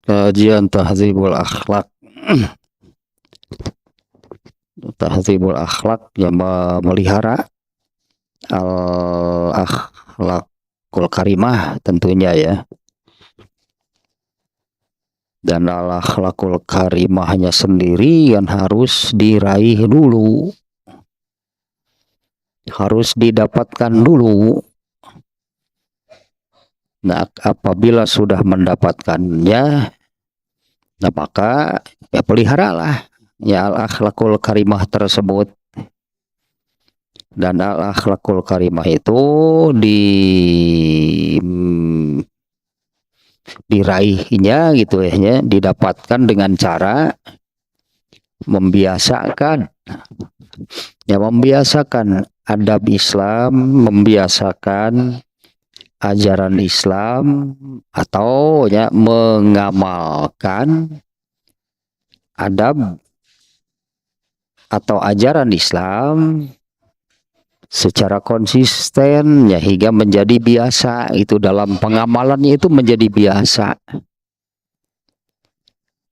Kajian Tahdzibul Akhlak. Tahdzibul Akhlak yang memelihara al-akhlakul karimah tentunya ya. Dan al-akhlakul karimahnya sendiri yang harus diraih dulu, harus didapatkan dulu. Nah, apabila sudah mendapatkannya, nah maka ya peliharalah ya al-akhlakul karimah tersebut. Dan al-akhlakul karimah itu diraihnya gitu ya, didapatkan dengan cara membiasakan adab Islam, membiasakan ajaran Islam, atau ya mengamalkan adab atau ajaran Islam secara konsisten ya, hingga menjadi biasa. Itu dalam pengamalannya itu menjadi biasa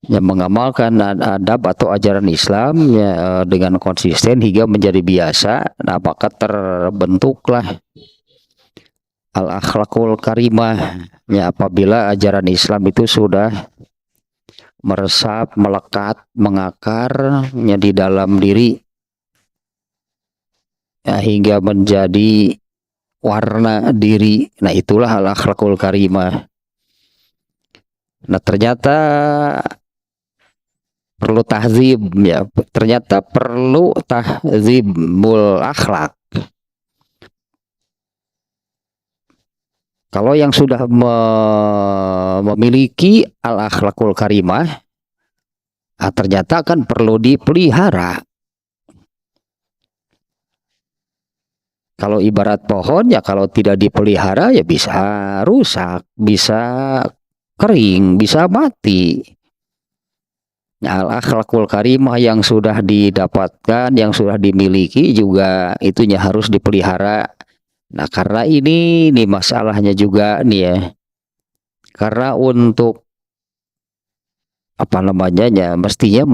ya, mengamalkan adab atau ajaran Islam ya dengan konsisten hingga menjadi biasa. Nah, maka terbentuklah al-akhlakul karimah ya, apabila ajaran Islam itu sudah meresap, melekat, mengakar ya di dalam diri ya, hingga menjadi warna diri. Nah, itulah al-akhlakul karimah. Nah, ternyata perlu tahzib ya, ternyata perlu tahzibul akhlak. Kalau yang sudah memiliki al-akhlakul karimah, ternyata kan perlu dipelihara. Kalau ibarat pohon ya, kalau tidak dipelihara ya bisa rusak, bisa kering, bisa mati. Nah, al-akhlakul karimah yang sudah didapatkan, yang sudah dimiliki juga itunya harus dipelihara. Nah, karena ini masalahnya juga nih ya. Karena untuk apa namanya ya, mestinya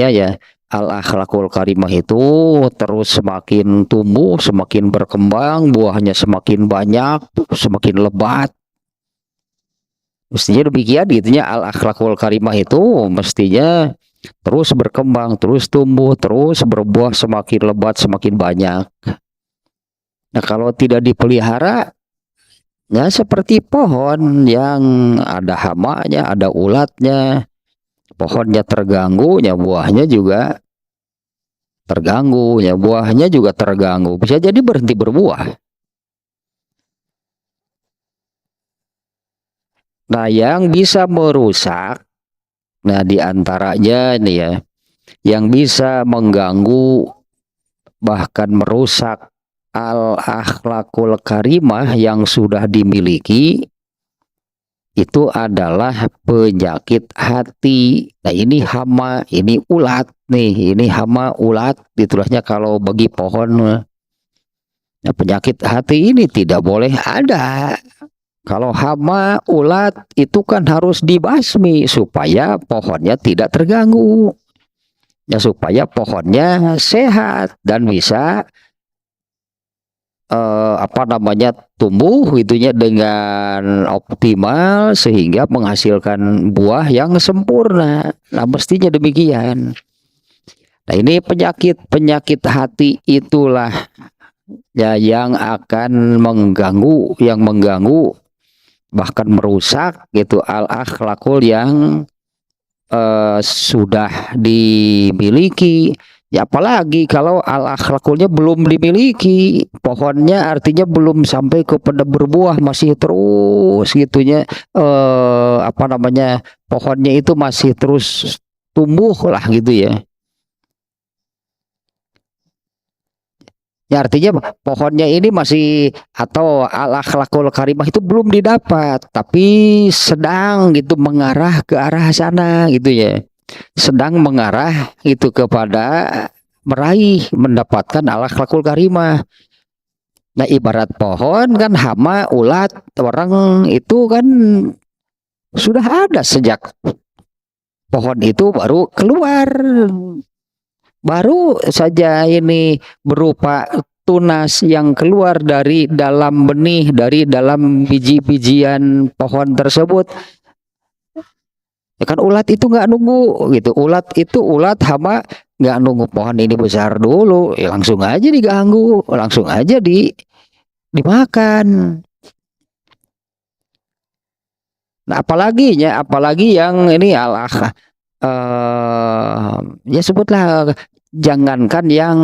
ya al-akhlakul karimah itu terus semakin tumbuh, semakin berkembang, buahnya semakin banyak, semakin lebat. Mestinya demikian gitunya, al-akhlakul karimah itu mestinya terus berkembang, terus tumbuh, terus berbuah semakin lebat, semakin banyak. Nah, kalau tidak dipelihara ya seperti pohon yang ada hamanya, ada ulatnya, pohonnya terganggu ya buahnya juga terganggu ya, buahnya juga terganggu, bisa jadi berhenti berbuah. Nah, yang bisa merusak, nah diantaranya nih ya, yang bisa mengganggu bahkan merusak al-akhlakul karimah yang sudah dimiliki itu adalah penyakit hati. Nah, ini hama, ini ulat nih, ini hama ulat ditulahnya kalau bagi pohon. Nah, penyakit hati ini tidak boleh ada. Kalau hama ulat itu kan harus dibasmi supaya pohonnya tidak terganggu. Ya, supaya pohonnya sehat dan bisa tumbuh itunya dengan optimal sehingga menghasilkan buah yang sempurna. Nah, mestinya demikian. Nah, ini penyakit hati itulah ya yang akan mengganggu, bahkan merusak gitu al-akhlakul yang sudah dimiliki. Ya, apalagi kalau al-akhlakulnya belum dimiliki, pohonnya artinya belum sampai kepada berbuah, masih terus gitunya pohonnya itu masih terus tumbuh lah gitu ya. Ya, artinya pohonnya ini masih, atau al-akhlakul karimah itu belum didapat, tapi sedang gitu mengarah ke arah sana gitu ya. Sedang mengarah itu kepada meraih mendapatkan al-akhlakul karimah. Nah, ibarat pohon kan hama, ulat, orang itu kan sudah ada sejak pohon itu baru keluar, baru saja ini berupa tunas yang keluar dari dalam benih, dari dalam biji-bijian pohon tersebut. Ya kan ulat itu nggak nunggu gitu, ulat hama nggak nunggu pohon ini besar dulu, ya langsung aja diganggu, langsung aja dimakan. Nah, apalagi yang ini ya sebutlah, jangankan yang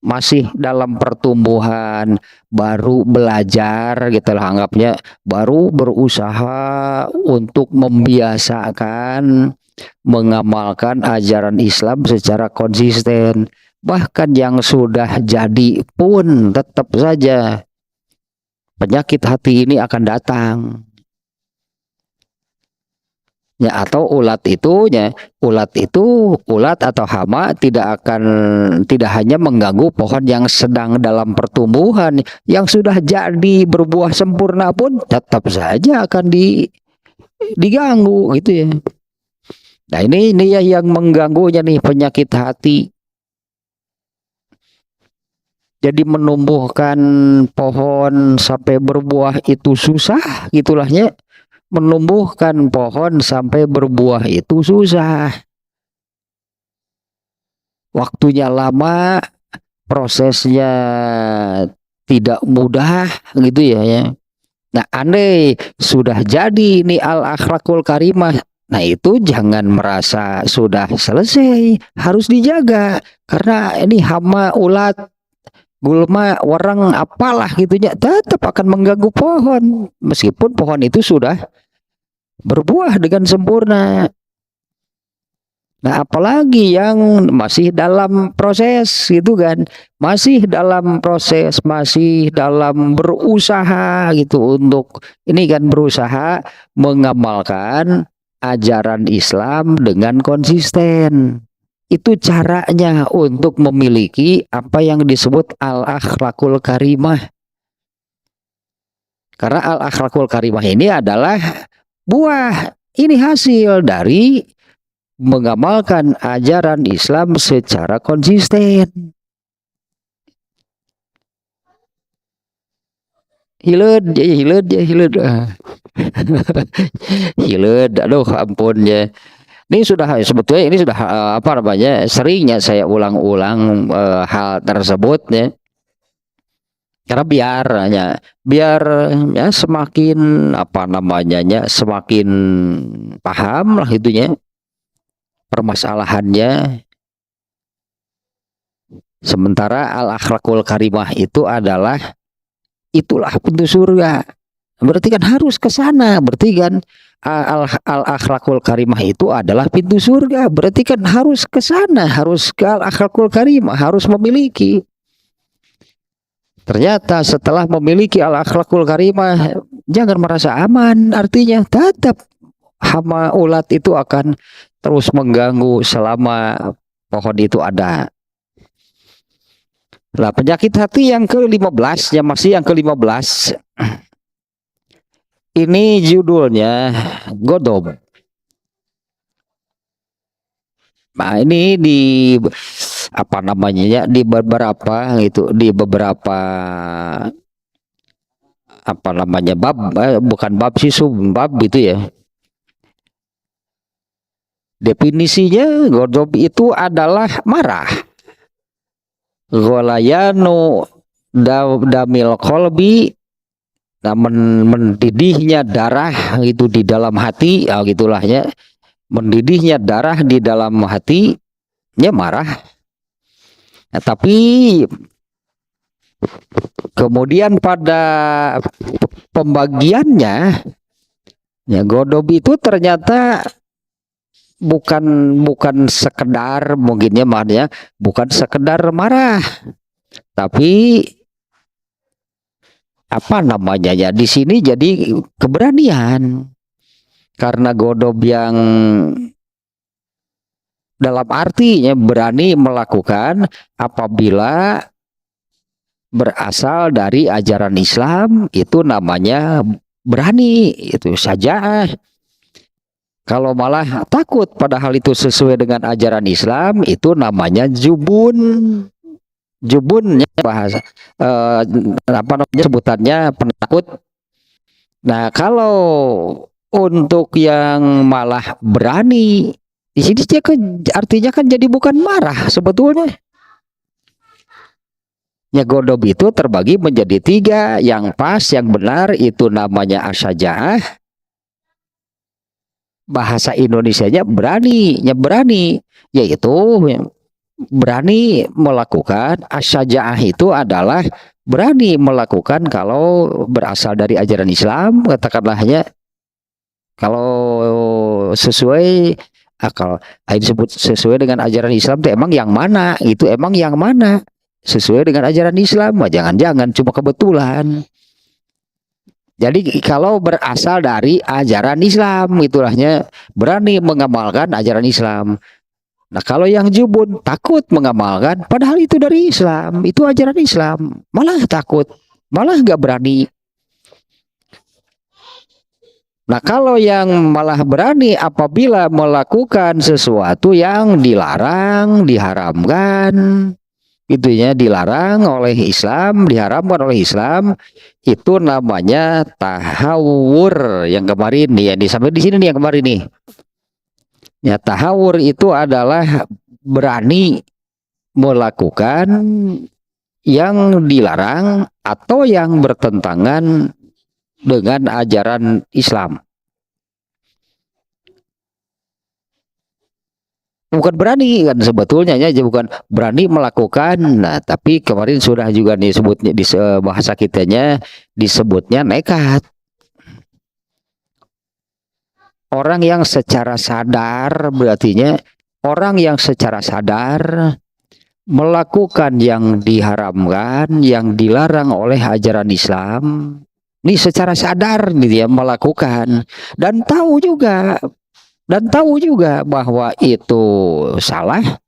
masih dalam pertumbuhan, baru belajar gitu lah anggapnya, baru berusaha untuk membiasakan mengamalkan ajaran Islam secara konsisten. Bahkan yang sudah jadi pun tetap saja penyakit hati ini akan datang. Ya, atau ulat atau hama tidak hanya mengganggu pohon yang sedang dalam pertumbuhan, yang sudah jadi berbuah sempurna pun tetap saja akan diganggu gitu ya. Nah, ini ya yang mengganggunya nih, penyakit hati. Jadi menumbuhkan pohon sampai berbuah itu susah gitulahnya. Menumbuhkan pohon sampai berbuah itu susah. Waktunya lama, prosesnya tidak mudah gitu ya. Nah, andai sudah jadi ini al-akhlakul karimah, nah itu jangan merasa sudah selesai, harus dijaga. Karena ini hama, ulat, gulma, warang, apalah gitunya, tetap akan mengganggu pohon. Meskipun pohon itu sudah berbuah dengan sempurna. Nah, apalagi yang masih dalam proses gitu kan, masih dalam proses, masih dalam berusaha gitu untuk ini kan, berusaha mengamalkan ajaran Islam dengan konsisten. Itu caranya untuk memiliki apa yang disebut al-akhlakul karimah. Karena al-akhlakul karimah ini adalah buah, ini hasil dari mengamalkan ajaran Islam secara konsisten. Hileud, aduh ampun ya. Ini sebetulnya ini sudah apa namanya, seringnya saya ulang-ulang hal tersebut ya. Karena biar ya semakin apa namanya, semakin paham lah itunya permasalahannya. Sementara al-akhlakul karimah itu itulah pintu surga. Berarti kan harus ke sana. Berarti kan al-akhlakul karimah itu adalah pintu surga. Berarti kan harus ke sana, harus ke al-akhlakul karimah, harus memiliki. Ternyata setelah memiliki al-akhlakul karimah, jangan merasa aman. Artinya tetap hama, ulat itu akan terus mengganggu selama pohon itu ada. Nah, penyakit hati yang ke-15, ya masih yang ke-15. Ini judulnya Godob. Nah, ini di apa namanya ya, di beberapa apa namanya bab, bukan bab sih, subbab itu ya. Definisinya godob itu adalah marah. Golayanu damil kolbi, mendidihnya darah itu di dalam hati, gitulah ya. Mendidihnya darah di dalam hatinya marah. Nah, tapi kemudian pada pembagiannya, ya godob itu ternyata bukan sekedar, mungkinnya maknanya bukan sekedar marah, tapi apa namanya ya, di sini jadi keberanian. Karena godob yang dalam artinya berani melakukan apabila berasal dari ajaran Islam, itu namanya berani, itu saja. Kalau malah takut padahal itu sesuai dengan ajaran Islam, itu namanya jubun. Jubunnya bahasa apa namanya sebutannya penakut. Nah, kalau untuk yang malah berani, di sini dia kan artinya kan jadi bukan marah sebetulnya. Ya, godob itu terbagi menjadi tiga. Yang pas, yang benar itu namanya asyajaah. Bahasa Indonesianya berani, ya berani, yaitu berani melakukan. Asyajaah itu adalah berani melakukan kalau berasal dari ajaran Islam, katakanlahnya kalau sesuai akal, disebut sesuai dengan ajaran Islam itu emang yang mana, itu emang yang mana sesuai dengan ajaran Islam, jangan-jangan cuma kebetulan. Jadi kalau berasal dari ajaran Islam, itulahnya berani mengamalkan ajaran Islam. Nah, kalau yang jubun takut mengamalkan, padahal itu dari Islam, itu ajaran Islam, malah takut, malah nggak berani. Nah, kalau yang malah berani apabila melakukan sesuatu yang dilarang, diharamkan, itunya dilarang oleh Islam, diharamkan oleh Islam, itu namanya tahawur. Yang kemarin nih, yang sampai di sini nih yang kemarin nih. Ya, tahawur itu adalah berani melakukan yang dilarang atau yang bertentangan dengan ajaran Islam. Bukan berani kan sebetulnya, ya bukan berani melakukan. Nah, tapi kemarin sudah juga disebutnya di bahasa kitanya disebutnya nekat. Orang yang secara sadar, berartinya orang yang secara sadar melakukan yang diharamkan, yang dilarang oleh ajaran Islam. Ini secara sadar dia melakukan dan tahu juga bahwa itu salah,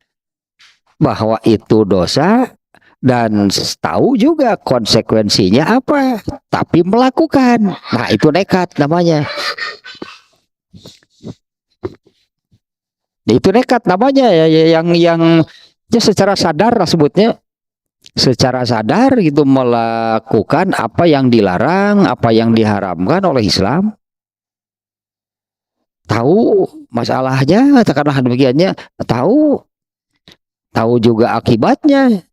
bahwa itu dosa, dan tahu juga konsekuensinya apa, tapi melakukan. Nah, itu nekat namanya. Itu nekat namanya ya, yang ya secara sadar lah sebutnya, secara sadar gitu melakukan apa yang dilarang, apa yang diharamkan oleh Islam. Tahu masalahnya, katakanlah demikiannya, tahu juga akibatnya,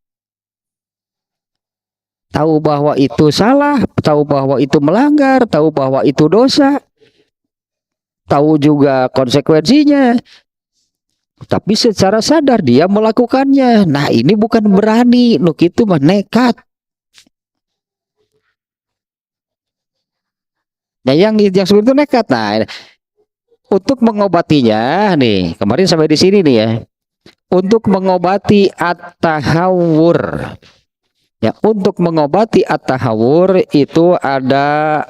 tahu bahwa itu salah, tahu bahwa itu melanggar, tahu bahwa itu dosa, tahu juga konsekuensinya, tapi secara sadar dia melakukannya. Nah, ini bukan berani, nuk itu mah nekat. Nah, yang seperti itu nekat. Nah, untuk mengobatinya nih, kemarin sampai di sini nih ya. Untuk mengobati at-tahawur. Ya, untuk mengobati at-tahawur itu ada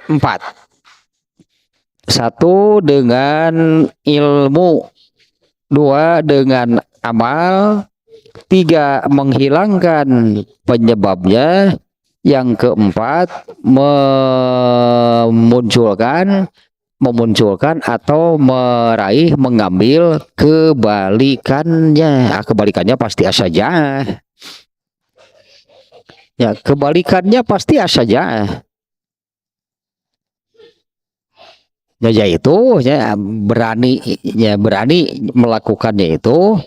4. 1 dengan ilmu, 2 dengan amal, 3 menghilangkan penyebabnya, yang keempat memunculkan atau meraih, mengambil kebalikannya. Kebalikannya pasti saja. Ya, kebalikannya pasti saja. Ya, yaitu ya berani melakukannya itu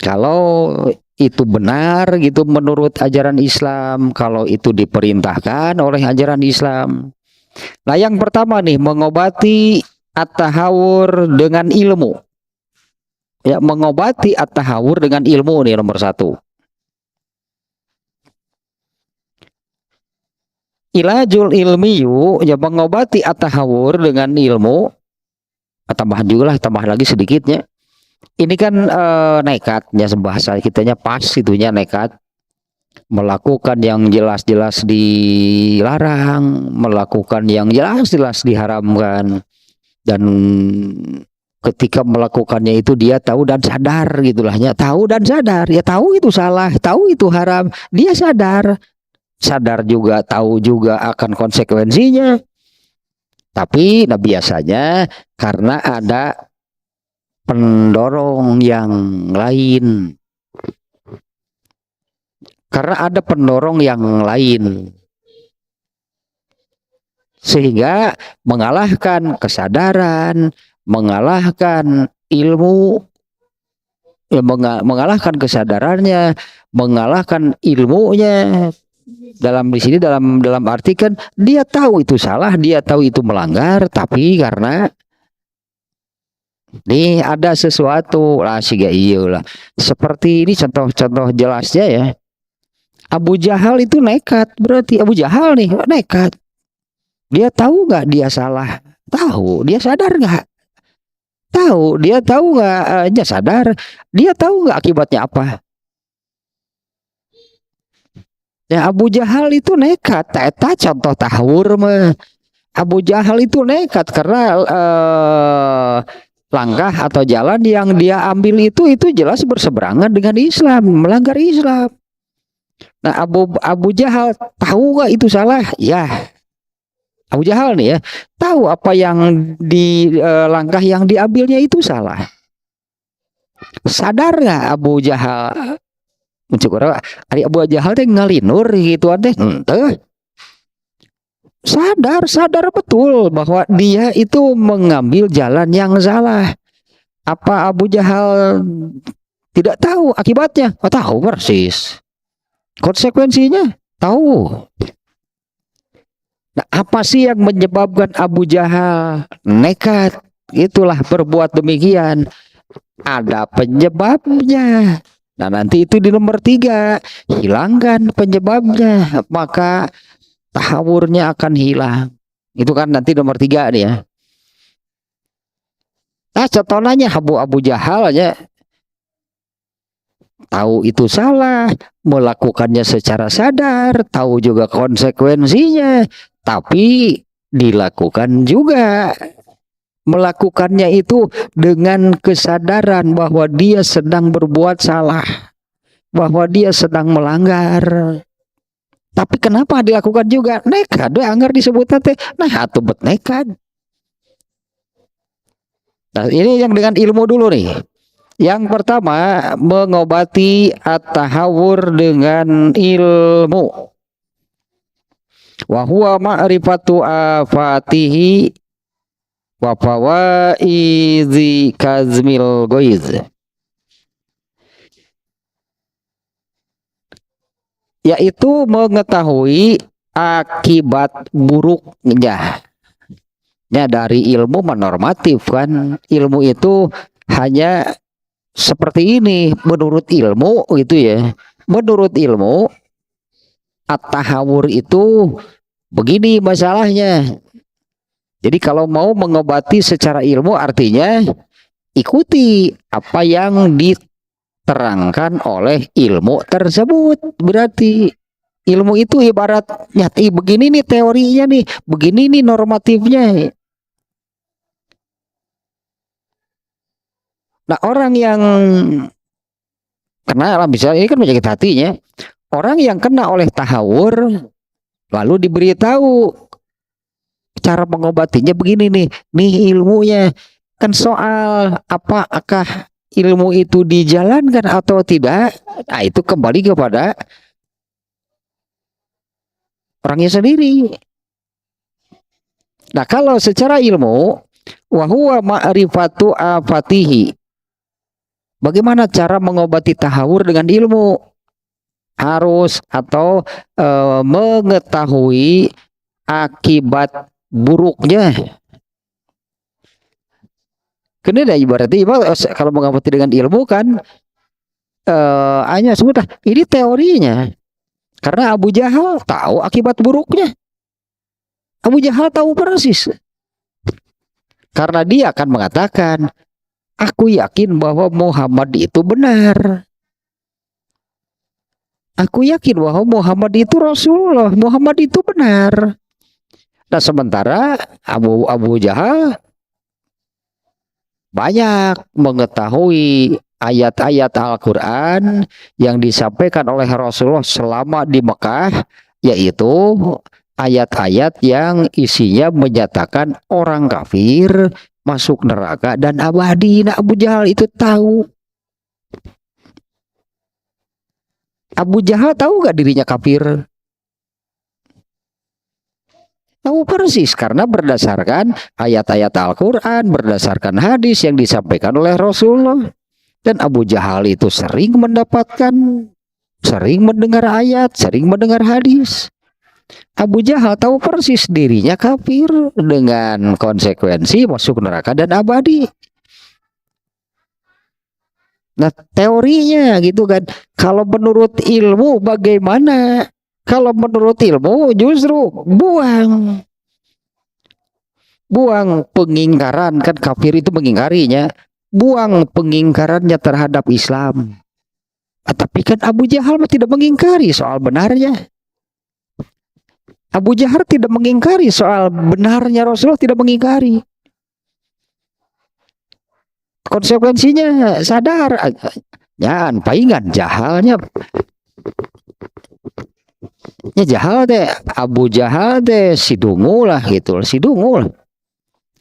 kalau itu benar gitu menurut ajaran Islam, kalau itu diperintahkan oleh ajaran Islam. Nah, yang pertama nih, mengobati at-tahawur dengan ilmu. Ya, mengobati at-tahawur dengan ilmu nih nomor 1. Ilajul ilmiyu, ya mengobati at-tahawur dengan ilmu. Tambah lagi sedikitnya. Ini kan nekatnya, bahasa kitanya pas itunya nekat. Melakukan yang jelas-jelas dilarang, melakukan yang jelas-jelas diharamkan. Dan ketika melakukannya itu dia tahu dan sadar gitulahnya, tahu dan sadar, ya tahu itu salah, tahu itu haram, dia sadar juga, tahu juga akan konsekuensinya. Tapi nah biasanya karena ada pendorong yang lain. Karena ada pendorong yang lain. Sehingga mengalahkan kesadaran, mengalahkan ilmu, ya mengalahkan kesadarannya, mengalahkan ilmunya. Dalam di sini dalam arti kan dia tahu itu salah, dia tahu itu melanggar, tapi karena nih ada sesuatu lah sih lah. Seperti ini contoh-contoh jelasnya ya. Abu Jahal itu nekat, berarti Abu Jahal nih nekat. Dia tahu nggak dia salah? Tahu. Dia sadar nggak? Tahu. Dia tahu nggak? Dia sadar. Dia tahu nggak akibatnya apa? Ya Abu Jahal itu nekat. Eta contoh tahur mah. Abu Jahal itu nekat karena langkah atau jalan yang dia ambil itu jelas berseberangan dengan Islam, melanggar Islam. Nah Abu Jahal tahu nggak itu salah? Ya. Abu Jahal nih ya, tahu apa yang di langkah yang diambilnya itu salah. Sadar nggak Abu Jahal? Mencukur Abu Jahal teh ngalinur gitu teh. Sadar betul bahwa dia itu mengambil jalan yang salah. Apa Abu Jahal tidak tahu akibatnya? Oh, tahu persis. Konsekuensinya tahu. Nah, apa sih yang menyebabkan Abu Jahal nekat? Itulah berbuat demikian. Ada penyebabnya. Nah, nanti itu di nomor 3. Hilangkan penyebabnya. Maka tahawurnya akan hilang. Itu kan nanti nomor 3 nih ya. Nah, contohnya Abu Jahal aja. Tahu itu salah. Melakukannya secara sadar. Tahu juga konsekuensinya. Tapi dilakukan juga. Melakukannya itu dengan kesadaran bahwa dia sedang berbuat salah. Bahwa dia sedang melanggar. Tapi kenapa dilakukan juga? Nekat. Anggar disebut teh. Nah, atuh bet nekat. Nah, ini yang dengan ilmu dulu nih. Yang pertama, mengobati at-tahawur dengan ilmu. Wa huwa ma'rifatu afatihi wa fawaizi kazmil goiz. Yaitu mengetahui akibat buruknya. Ya, dari ilmu normatif kan. Ilmu itu hanya seperti ini menurut ilmu gitu ya. Menurut ilmu at-tahawur itu begini masalahnya. Jadi kalau mau mengobati secara ilmu artinya ikuti apa yang diterangkan oleh ilmu tersebut. Berarti ilmu itu ibaratnya begini nih teorinya nih, begini nih normatifnya. Nah, orang yang kena misalnya ini kan penyakit hatinya. Orang yang kena oleh tahawur lalu diberitahu cara mengobatinya begini nih ilmunya. Kan soal apakah ilmu itu dijalankan atau tidak, nah itu kembali kepada orangnya sendiri. Nah, kalau secara ilmu wa huwa ma'rifatu afatihi. Bagaimana cara mengobati tahawur dengan ilmu? Harus atau mengetahui akibat buruknya. Karena ibaratnya kalau mengobati dengan ilmu kan hanya sudah ini teorinya. Karena Abu Jahal tahu akibat buruknya. Abu Jahal tahu persis. Karena dia akan mengatakan, aku yakin bahwa Muhammad itu benar. Aku yakin bahwa Muhammad itu Rasulullah. Muhammad itu benar. Nah, sementara Abu Jahal banyak mengetahui ayat-ayat Al-Quran yang disampaikan oleh Rasulullah selama di Mekah, yaitu ayat-ayat yang isinya menyatakan orang kafir masuk neraka dan abadi. Nah, Abu Jahal itu tahu. Abu Jahal tahu gak dirinya kafir? Tahu persis karena berdasarkan ayat-ayat Al-Quran, berdasarkan hadis yang disampaikan oleh Rasulullah. Dan Abu Jahal itu sering mendapatkan, sering mendengar ayat, sering mendengar hadis. Abu Jahal tahu persis dirinya kafir dengan konsekuensi masuk neraka dan abadi. Nah, teorinya gitu kan. Kalau menurut ilmu bagaimana? Kalau menurut ilmu justru buang pengingkaran, kan kafir itu mengingkarinya, buang pengingkarannya terhadap Islam. Tapi kan Abu Jahal tidak mengingkari soal benarnya. Abu Jahal tidak mengingkari soal benarnya Rasulullah, tidak mengingkari. Konsekuensinya sadar. Jangan paingan jahalnya. Ya Jahal deh, Abu Jahal deh si dungu lah gitu, si dungu lah.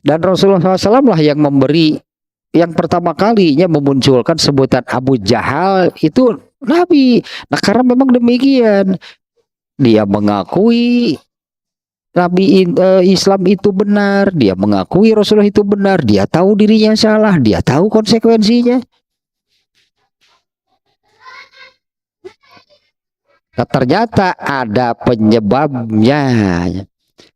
Dan Rasulullah SAW lah yang memberi, yang pertama kalinya memunculkan sebutan Abu Jahal itu Nabi. Nah karena memang demikian, dia mengakui Nabi Islam itu benar, dia mengakui Rasulullah itu benar, dia tahu dirinya salah, dia tahu konsekuensinya. Nah, ternyata ada penyebabnya.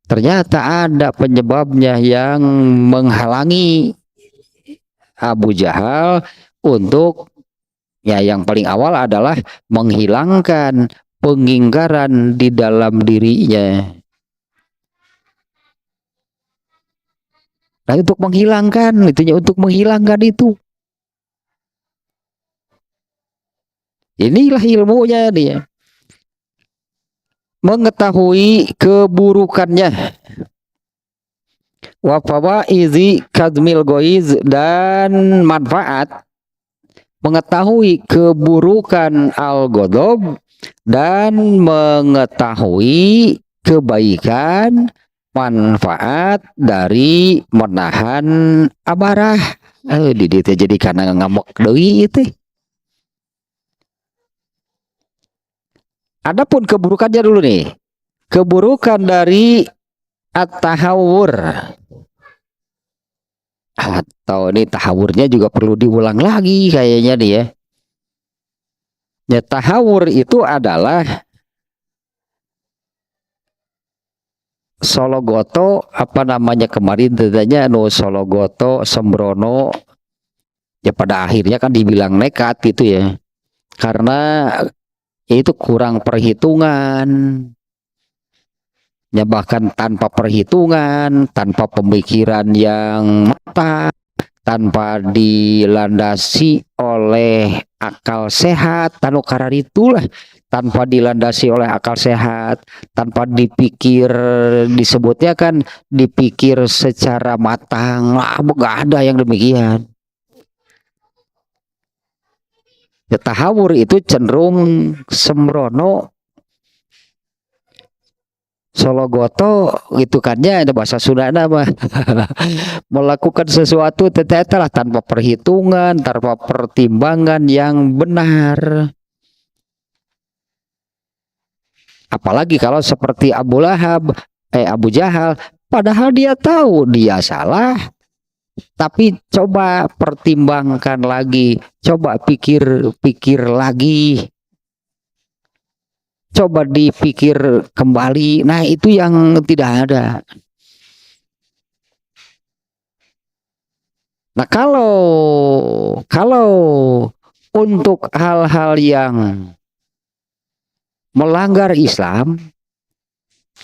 Ternyata ada penyebabnya yang menghalangi Abu Jahal untuk, ya yang paling awal adalah menghilangkan pengingkaran di dalam dirinya. Nah, untuk menghilangkan itu. Inilah ilmunya dia. Mengetahui keburukannya, wa fawaizi kadmil goiz, dan manfaat mengetahui keburukan al-ghadab dan mengetahui kebaikan manfaat dari menahan amarah. Didi jadi karena ngamuk deui itu. Adapun keburukannya dulu nih. Keburukan dari at-tahawur. Atau ini tahawurnya juga perlu diulang lagi kayaknya nih ya. Ya tahawur itu adalah Sologoto, apa namanya kemarin tanya no Sologoto Sembrono. Ya pada akhirnya kan dibilang nekat gitu ya. Karena itu kurang perhitungan, ya bahkan tanpa perhitungan, tanpa pemikiran yang matang, tanpa dilandasi oleh akal sehat, itulah, tanpa dilandasi oleh akal sehat, tanpa dipikir, disebutnya kan dipikir secara matang, nggak ada yang demikian. Ya, tahawur itu cenderung sembrono, Sologoto gitu kan ya, ada bahasa Sunda apa melakukan sesuatu teteh tanpa perhitungan, tanpa pertimbangan yang benar. Apalagi kalau seperti Abu Jahal, padahal dia tahu dia salah, tapi coba pertimbangkan lagi, coba pikir lagi, coba dipikir kembali. Nah itu yang tidak ada. Nah kalau untuk hal-hal yang melanggar Islam,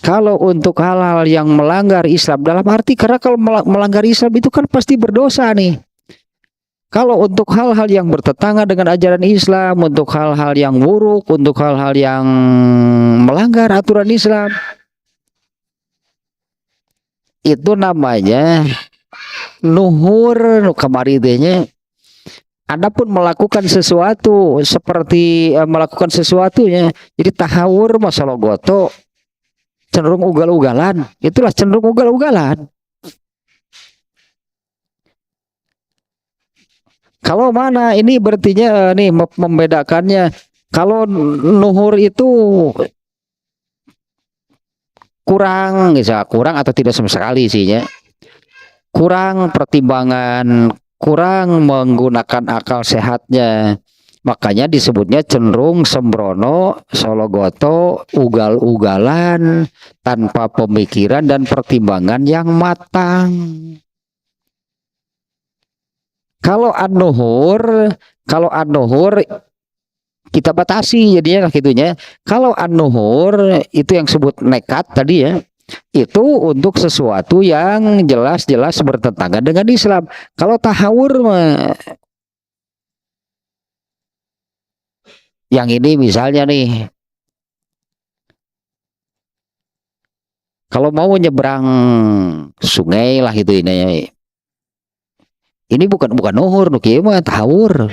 kalau untuk hal-hal yang melanggar Islam, dalam arti karena kalau melanggar Islam itu kan pasti berdosa nih. Kalau untuk hal-hal yang bertentangan dengan ajaran Islam, untuk hal-hal yang buruk, untuk hal-hal yang melanggar aturan Islam, itu namanya nuhur kemaridenya. Adapun melakukan sesuatu seperti melakukan sesuatunya, jadi tahawur masalah goto, cenderung ugal-ugalan. Itulah cenderung ugal-ugalan. Kalau mana ini berartinya nih membedakannya. Kalau nuhur itu kurang, bisa kurang atau tidak sama sekali sih ya. Kurang pertimbangan, kurang menggunakan akal sehatnya. Makanya disebutnya cenderung sembrono, sologoto, ugal-ugalan, tanpa pemikiran dan pertimbangan yang matang. Kalau an-nuhur kita batasi jadinya gitunya. Kalau an-nuhur itu yang sebut nekat tadi ya, itu untuk sesuatu yang jelas-jelas bertentangan dengan Islam. Kalau tahawur yang ini misalnya nih, kalau mau nyebrang sungai lah gitu ini. Ini bukan nuhur, nuki mah tahawur.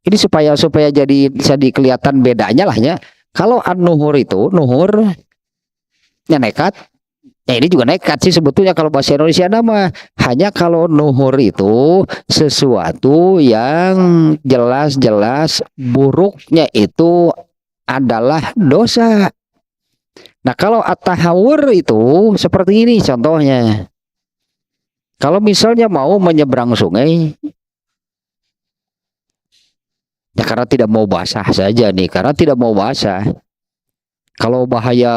Ini supaya jadi bisa kelihatan bedanya lah ya. Kalau an-nuhur itu nuhur ya nekat. Ya ini juga nekat sih sebetulnya kalau bahasa Indonesia nama. Hanya kalau nuhur itu sesuatu yang jelas-jelas buruknya itu adalah dosa. Nah, kalau at-tahawur itu seperti ini contohnya. Kalau misalnya mau menyeberang sungai, ya karena tidak mau basah saja nih, karena tidak mau basah. Kalau bahaya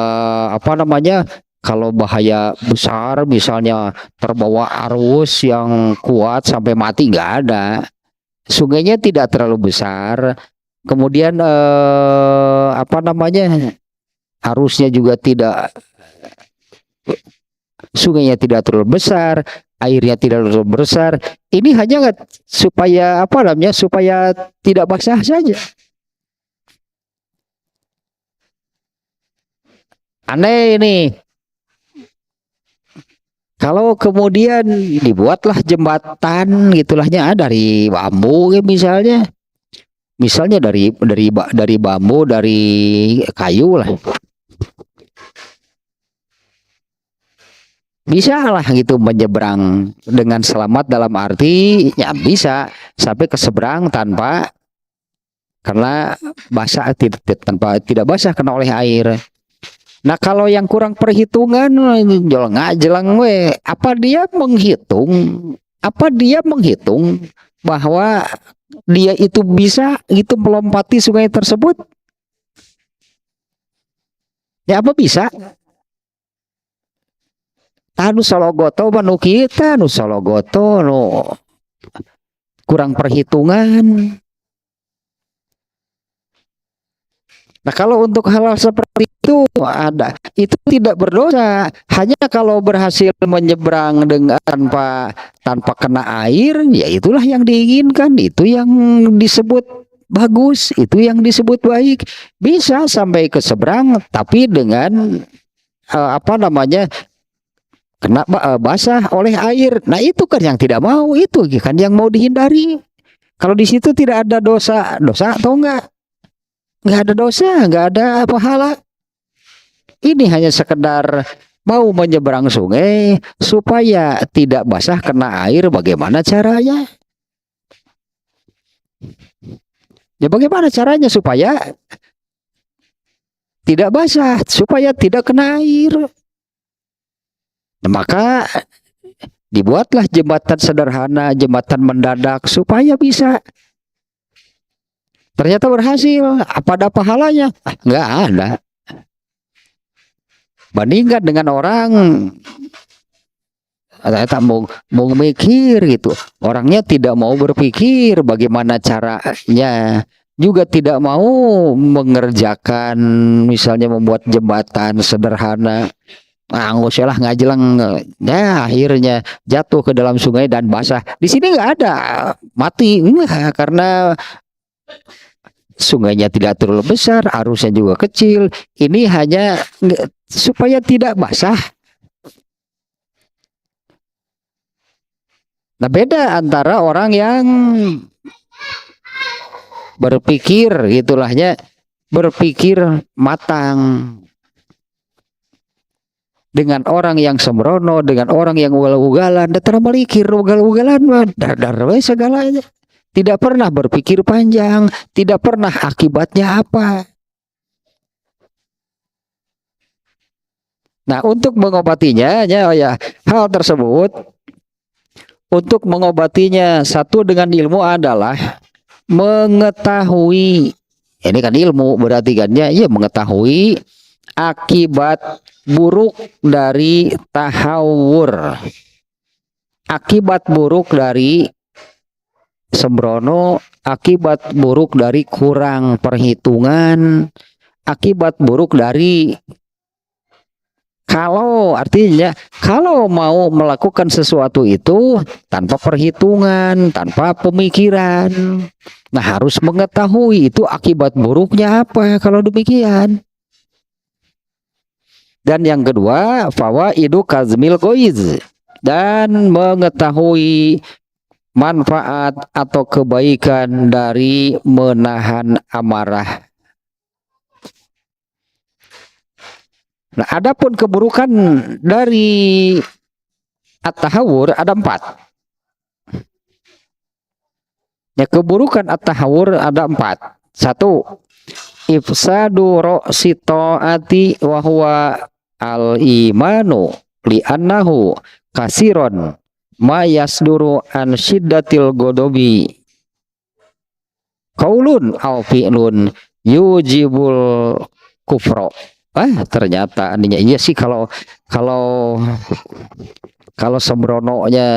apa namanya? Kalau bahaya besar, misalnya terbawa arus yang kuat sampai mati, nggak ada. Sungainya tidak terlalu besar. Kemudian apa namanya? Arusnya juga tidak, sungainya tidak terlalu besar, airnya tidak terlalu besar. Ini hanya supaya apa namanya? Supaya tidak basah saja. Aneh ini. Kalau kemudian dibuatlah jembatan gitulahnya dari bambu misalnya. Misalnya dari bambu, dari kayu lah. Bisa lah gitu menyeberang dengan selamat, dalam arti ya bisa sampai ke seberang tanpa, karena basah, tidak basah kena oleh air. Nah, kalau yang kurang perhitungan jelang we, apa dia menghitung bahwa dia itu bisa gitu melompati sungai tersebut? Ya apa bisa? Tanu sologoto manu kita nu sologoto nu kurang perhitungan. Nah, kalau untuk hal-hal seperti itu itu tidak berdosa. Hanya kalau berhasil menyeberang dengan tanpa kena air, ya itulah yang diinginkan, itu yang disebut bagus, itu yang disebut baik. Bisa sampai ke seberang, tapi dengan apa namanya? Kena basah oleh air. Nah, itu kan yang tidak mau, itu kan yang mau dihindari. Kalau di situ tidak ada dosa atau enggak? Nggak ada dosa, nggak ada pahala. Ini hanya sekedar mau menyeberang sungai supaya tidak basah kena air. Bagaimana caranya? Ya bagaimana caranya supaya tidak basah, supaya tidak kena air? Nah, maka dibuatlah jembatan sederhana, jembatan mendadak supaya bisa. Ternyata berhasil. Apa ada pahalanya? Nggak ada. Bandingkan dengan orang tak mau mikir gitu. Orangnya tidak mau berpikir bagaimana caranya. Juga tidak mau mengerjakan, misalnya membuat jembatan sederhana. Lah ngajelang, ya akhirnya jatuh ke dalam sungai dan basah. Di sini nggak ada mati, enggak, karena sungainya tidak terlalu besar, arusnya juga kecil. Ini hanya supaya tidak basah. Nah, beda antara orang yang berpikir gitulahnya berpikir matang. Dengan orang yang sembrono, dengan orang yang ugal-ugalan, datang melikir ugal-ugalan, dar segalanya. Tidak pernah berpikir panjang, tidak pernah akibatnya apa. Nah, untuk mengobatinya, ya, hal tersebut, untuk mengobatinya satu dengan ilmu adalah mengetahui. Ini kan ilmu, berarti kan ya mengetahui akibat buruk dari tahawur, akibat buruk dari sembrono, akibat buruk dari kurang perhitungan, akibat buruk dari artinya kalau mau melakukan sesuatu itu tanpa perhitungan, tanpa pemikiran. Nah, harus mengetahui itu akibat buruknya apa kalau demikian. Dan yang kedua, fawaidu kazmil goiz, dan mengetahui manfaat atau kebaikan dari menahan amarah. Nah, adapun keburukan dari at-tahawur ada 4. Ya, keburukan at-tahawur ada 4. 1. Ifsadu ra'si ta'ati wa huwa al-imanu li'annahu kasiron ma yasduru an syiddatil godobi qaulun aw fi'lun yujibul kufro. Ternyata aninya iya sih, kalau sembrononya,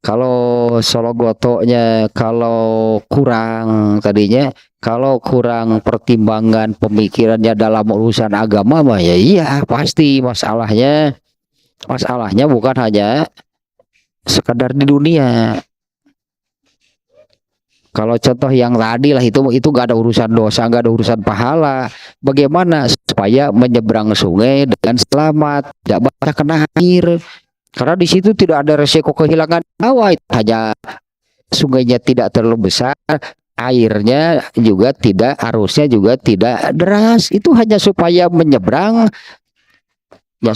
kalau sologotonya, kalau kurang tadinya, kalau kurang pertimbangan pemikirannya dalam urusan agama mah ya iya pasti masalahnya bukan hanya sekedar di dunia. Kalau contoh yang tadi lah, itu gak ada urusan dosa, gak ada urusan pahala. Bagaimana supaya menyeberang sungai dengan selamat, tidak basah kena air? Karena di situ tidak ada resiko kehilangan nyawa, hanya sungainya tidak terlalu besar, airnya juga tidak, arusnya juga tidak deras. Itu hanya supaya menyeberang, ya,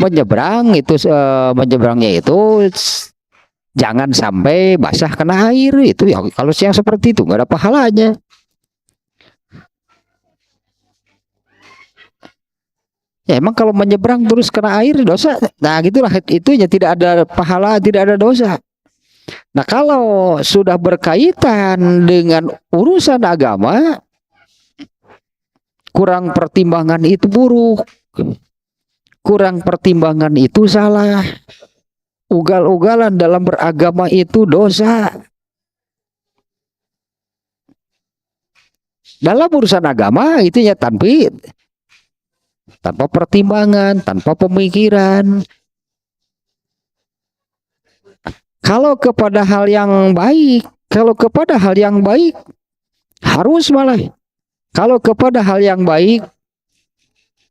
menyeberangnya itu jangan sampai basah kena air. Itu ya, kalau yang seperti itu nggak ada pahalanya. Ya, emang kalau menyeberang terus kena air dosa. Nah, gitulah, itunya tidak ada pahala, tidak ada dosa. Nah, kalau sudah berkaitan dengan urusan agama, kurang pertimbangan itu buruk, kurang pertimbangan itu salah, ugal-ugalan dalam beragama itu dosa. Dalam urusan agama itu ya tanpa pertimbangan, tanpa pemikiran. Kalau kepada hal yang baik, harus malah. Kalau kepada hal yang baik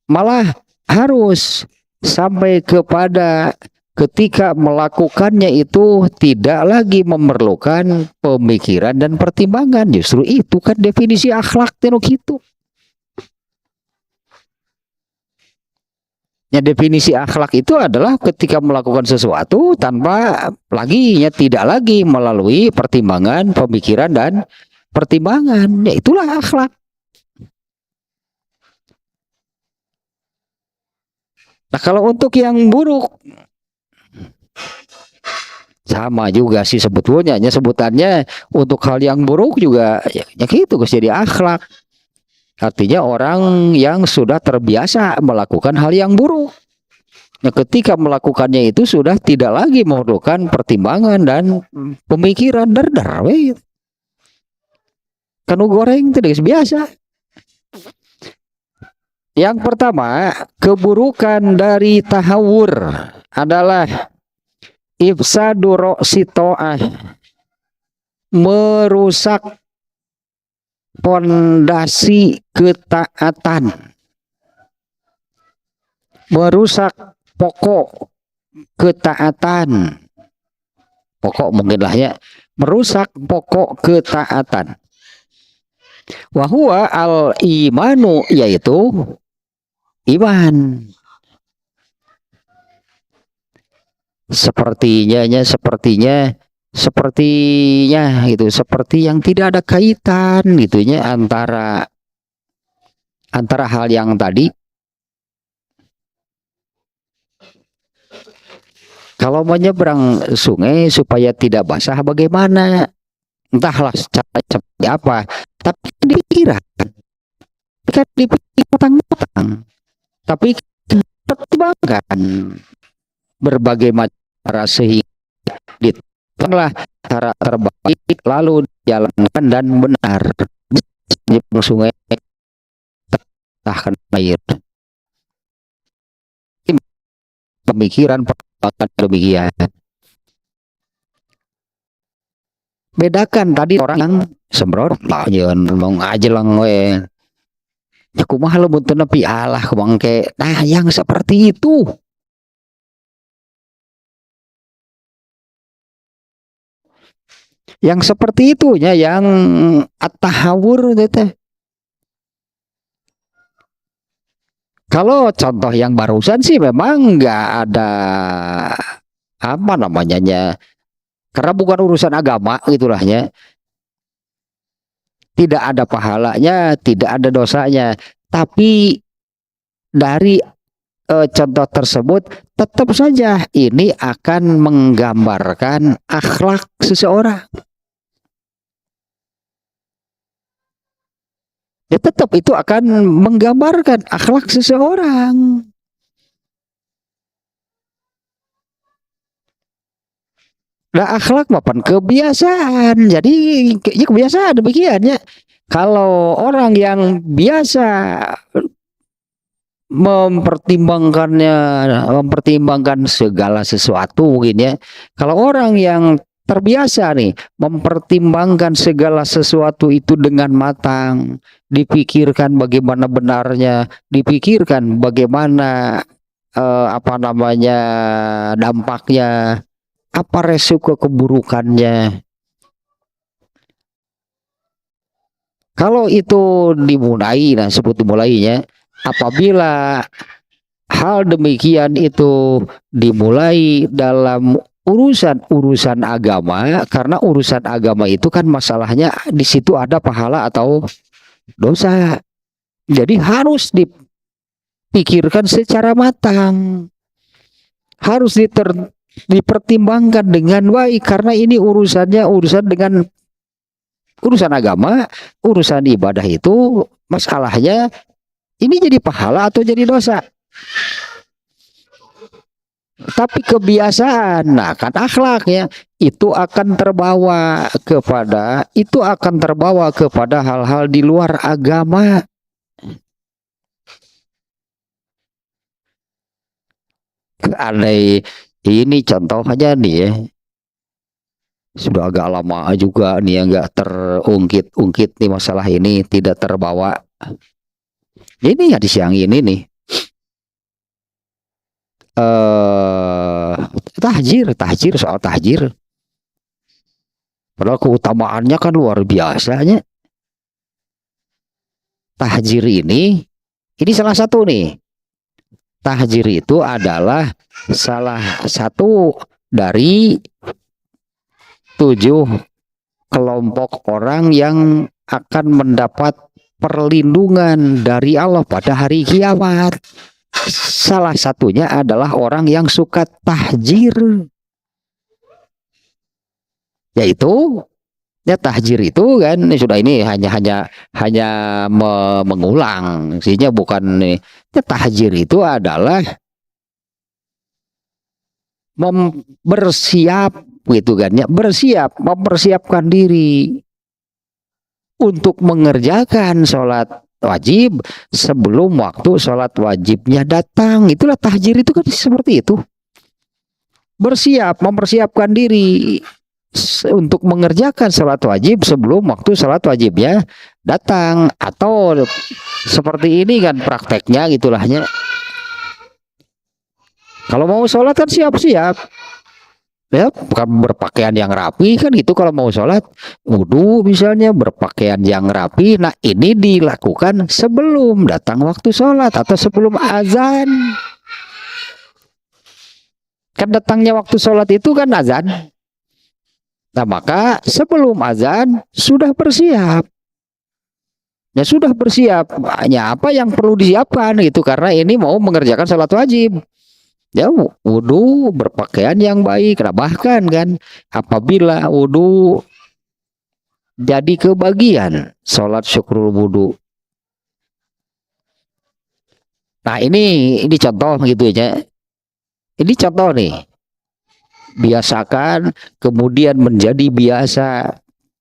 malah harus, sampai kepada ketika melakukannya itu tidak lagi memerlukan pemikiran dan pertimbangan. Justru itu kan definisi akhlak tenok itu. Ya, definisi akhlak itu adalah ketika melakukan sesuatu tanpa lagi, ya, tidak lagi melalui pertimbangan, pemikiran dan pertimbangan. Ya, itulah akhlak. Nah, kalau untuk yang buruk sama juga sih sebetulnya, sebutannya untuk hal yang buruk juga ya gitu, jadi akhlak. Artinya orang yang sudah terbiasa melakukan hal yang buruk. Nah, ketika melakukannya itu sudah tidak lagi memerlukan pertimbangan dan pemikiran, dar kanu goreng tidak biasa. Yang pertama, keburukan dari tahawur adalah ifsadu ra'si ta'ah, merusak pondasi ketaatan, merusak pokok ketaatan, pokok mungkin lah ya, merusak pokok ketaatan. Wahwa al imanu, yaitu iman. Sepertinya gitu, seperti yang tidak ada kaitan gitunya antara hal yang tadi. Kalau menyeberang sungai supaya tidak basah bagaimana? Entahlah cara seperti apa, tapi dipikirkan, kan dipikir matang-matang, tapi pertimbangkan berbagai macam cara sehingga ditolaklah cara terbaik lalu dijalankan dan benar. Menyeberang sungai tahkan air. Pemikiran demikian. Bedakan tadi orang yang sembrot lah nyeun mau ngajelang we. Ya kumaha leumunteun nepi alah kumangke. Nah, yang seperti itu. Yang seperti itunya yang at-tahawur teh. Kalau contoh yang barusan sih memang nggak ada apa namanya, karena bukan urusan agama gitulahnya, tidak ada pahalanya, tidak ada dosanya, tapi dari contoh tersebut tetap saja ini akan menggambarkan akhlak seseorang. Ya tetap itu akan menggambarkan akhlak seseorang. Nah, akhlak maupun kebiasaan. Jadi ya kebiasaan demikian ya. Kalau orang yang biasa mempertimbangkan segala sesuatu mungkin ya. Kalau orang yang terbiasa nih mempertimbangkan segala sesuatu itu dengan matang, dipikirkan bagaimana benarnya, dipikirkan bagaimana dampaknya, apa resiko keburukannya. Kalau itu dimulai, nah sebut dimulainya, apabila hal demikian itu dimulai dalam urusan agama, karena urusan agama itu kan masalahnya di situ ada pahala atau dosa. Jadi harus dipikirkan secara matang. Harus dipertimbangkan dengan baik karena ini urusan dengan urusan agama, urusan ibadah itu masalahnya ini jadi pahala atau jadi dosa. Tapi kebiasaan, nah kan akhlaknya itu akan terbawa kepada hal-hal di luar agama. Aneh ini contoh aja nih ya. Sudah agak lama juga nih yang nggak terungkit nih masalah ini, tidak terbawa. Ini ya di siang ini nih. Tahjir soal tahjir. Padahal keutamaannya kan luar biasanya. Tahjir ini salah satu nih. Tahjir itu adalah salah satu dari 7 kelompok orang yang akan mendapat perlindungan dari Allah pada hari kiamat. Salah satunya adalah orang yang suka tahjir. Yaitu ya tahjir itu kan sudah ini hanya mengulang, isinya bukan ya, tahjir itu adalah bersiap gitu kan ya, mempersiapkan diri untuk mengerjakan sholat wajib sebelum waktu sholat wajibnya datang. Itulah tahjir itu kan seperti itu, mempersiapkan diri untuk mengerjakan sholat wajib sebelum waktu sholat wajibnya datang. Atau seperti ini kan prakteknya gitulahnya, kalau mau sholat kan siap-siap, Ya, bukan berpakaian yang rapi kan gitu kalau mau sholat wudhu misalnya berpakaian yang rapi. Nah ini dilakukan sebelum datang waktu sholat atau sebelum azan. Kan datangnya waktu sholat itu kan azan. Nah maka sebelum azan sudah bersiap. Ya sudah bersiap. Hanya apa yang perlu disiapkan gitu karena ini mau mengerjakan sholat wajib. Ya wudhu berpakaian yang baik. Nah, bahkan kan apabila wudhu jadi kebagian sholat syukrul wudhu. Nah ini contoh gitu ya. Ini contoh nih. Biasakan kemudian menjadi biasa.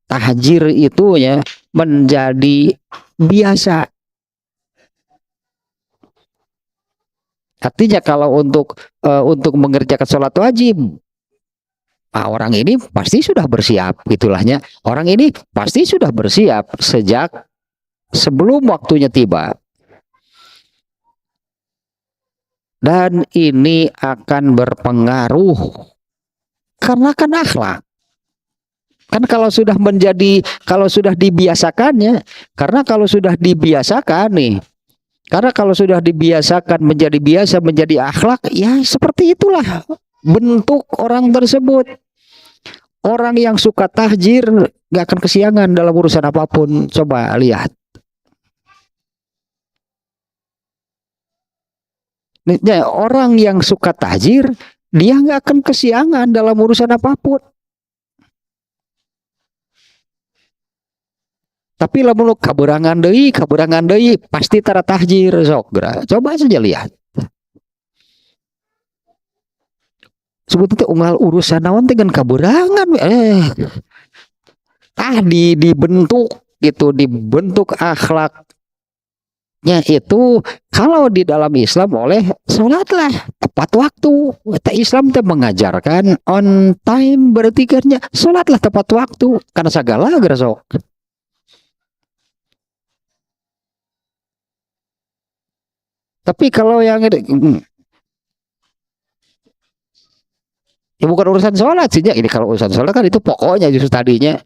Tahjir itu ya menjadi biasa. Artinya kalau untuk mengerjakan sholat wajib, orang ini pasti sudah bersiap gitulahnya. Orang ini pasti sudah bersiap sejak sebelum waktunya tiba. Dan ini akan berpengaruh karena kan akhlak. Kan kalau sudah dibiasakannya, karena kalau sudah dibiasakan nih, karena kalau sudah dibiasakan menjadi biasa, menjadi akhlak, ya seperti itulah bentuk orang tersebut. Orang yang suka tahjir gak akan kesiangan dalam urusan apapun. Coba lihat. Orang yang suka tahjir, dia gak akan kesiangan dalam urusan apapun. Tapi lamun kaburangan deui pasti tara tahjir sok geura. Coba saja lihat. Sebetulnya unggal urusan naon teh kan kaburangan dibentuk gitu, dibentuk akhlaknya itu kalau di dalam Islam oleh sholatlah tepat waktu. Islam teh mengajarkan on time, berarti kan sholatlah tepat waktu karena segala geura sok. Tapi kalau yang ya bukan urusan sholat sih, ini kalau urusan sholat kan itu pokoknya justru tadinya.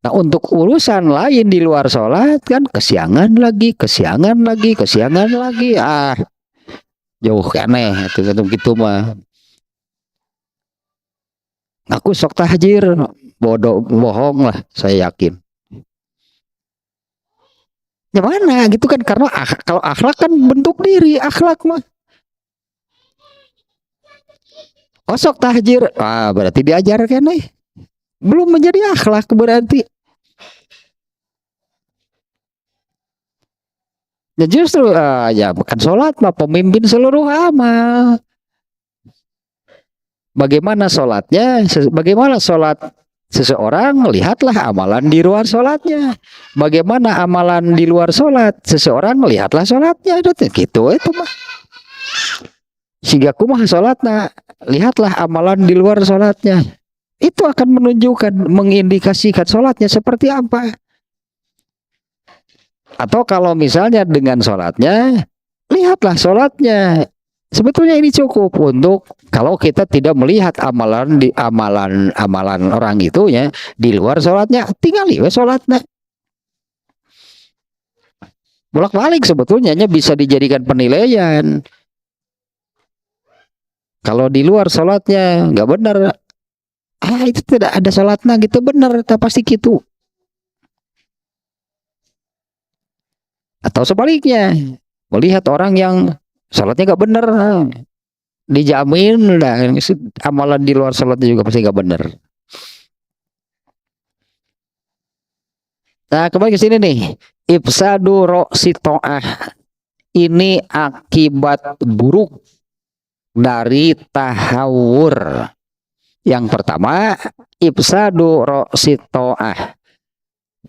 Nah untuk urusan lain di luar sholat kan kesiangan lagi, jauh aneh itu gitu mah. Aku sok tahjir, bohong lah saya yakin. Ya mana gitu kan karena kalau akhlak kan bentuk diri, akhlak mah. Sok tahjir, berarti diajarkan belum menjadi akhlak berarti. Ya justru ya bukan sholat mah pemimpin seluruh amal. Bagaimana sholatnya? Bagaimana sholat seseorang, lihatlah amalan di luar sholatnya. Bagaimana amalan di luar sholat seseorang, lihatlah sholatnya. Gitu itu mah. Sehingga kumaha sholatna, lihatlah amalan di luar sholatnya. Itu akan menunjukkan, mengindikasikan sholatnya seperti apa. Atau kalau misalnya dengan sholatnya, lihatlah sholatnya. Sebetulnya ini cukup untuk kalau kita tidak melihat amalan orang itu ya di luar sholatnya, tinggal lihat sholatnya. Bolak-balik sebetulnya bisa dijadikan penilaian. Kalau di luar sholatnya nggak benar, itu tidak ada sholatnya gitu benar, pasti gitu. Atau sebaliknya, melihat orang yang sholatnya nggak benar, dijamin lah amalan di luar sholatnya juga pasti nggak benar. Nah kembali ke sini nih, ifsadu ro'sito'ah, ini akibat buruk dari tahawur. Yang pertama, ifsadu ro'sito'ah,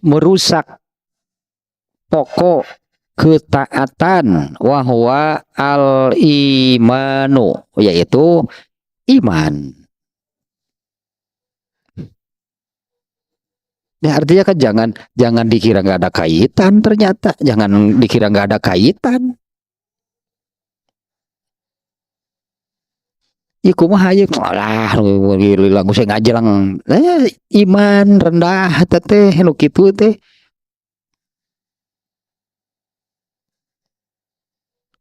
merusak pokok ketaatan, wahwa al-imanu, yaitu iman. Ya artinya kan jangan dikira nggak ada kaitan, ternyata jangan dikira nggak ada kaitan. ya kumaha ya malah hilang saya ngajelang iman rendah teteh nu kitu teh.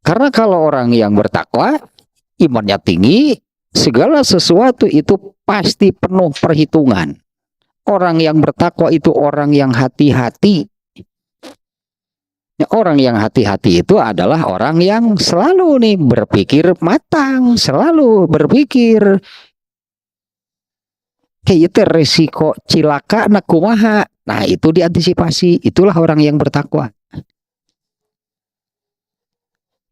Karena kalau orang yang bertakwa imannya tinggi, segala sesuatu itu pasti penuh perhitungan. Orang yang bertakwa itu orang yang hati-hati. Orang yang hati-hati itu adalah orang yang selalu nih berpikir matang, selalu berpikir kayak itu resiko cilaka nak kumaha. Nah, itu diantisipasi. Itulah orang yang bertakwa.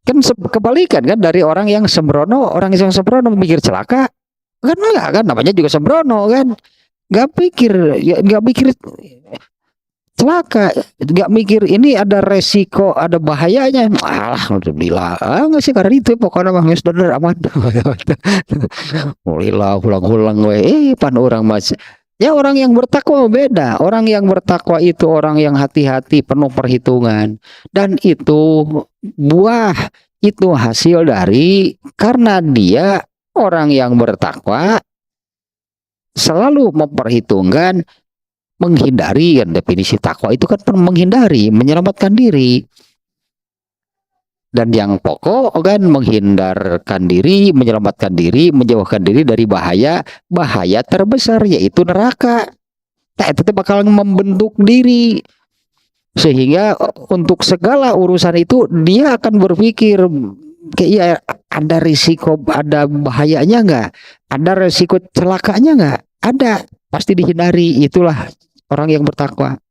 Kan kebalikan kan dari orang yang sembrono, orang yang sembrono memikir celaka. Kan enggak kan, namanya juga sembrono kan. Gak pikir, gak pikir celaka, nggak mikir ini ada resiko, ada bahayanya. Malah alhamdulillah, nggak sih karena itu pokoknya mah geus bener aman. Alhamdulillah ulang-ulang we, pan orang mas. Ya orang yang bertakwa beda. Orang yang bertakwa itu orang yang hati-hati, penuh perhitungan. Dan itu buah, itu hasil dari karena dia orang yang bertakwa selalu memperhitungkan, menghindari. Kan definisi takwa itu kan menghindari, menyelamatkan diri. Dan yang pokok kan menghindarkan diri, menyelamatkan diri, menjauhkan diri dari bahaya terbesar yaitu neraka. Nah, itu bakal membentuk diri sehingga untuk segala urusan itu dia akan berpikir kayak ya, ada risiko, ada bahayanya nggak, ada risiko celakanya nggak, ada, pasti dihindari. Itulah orang yang bertakwa.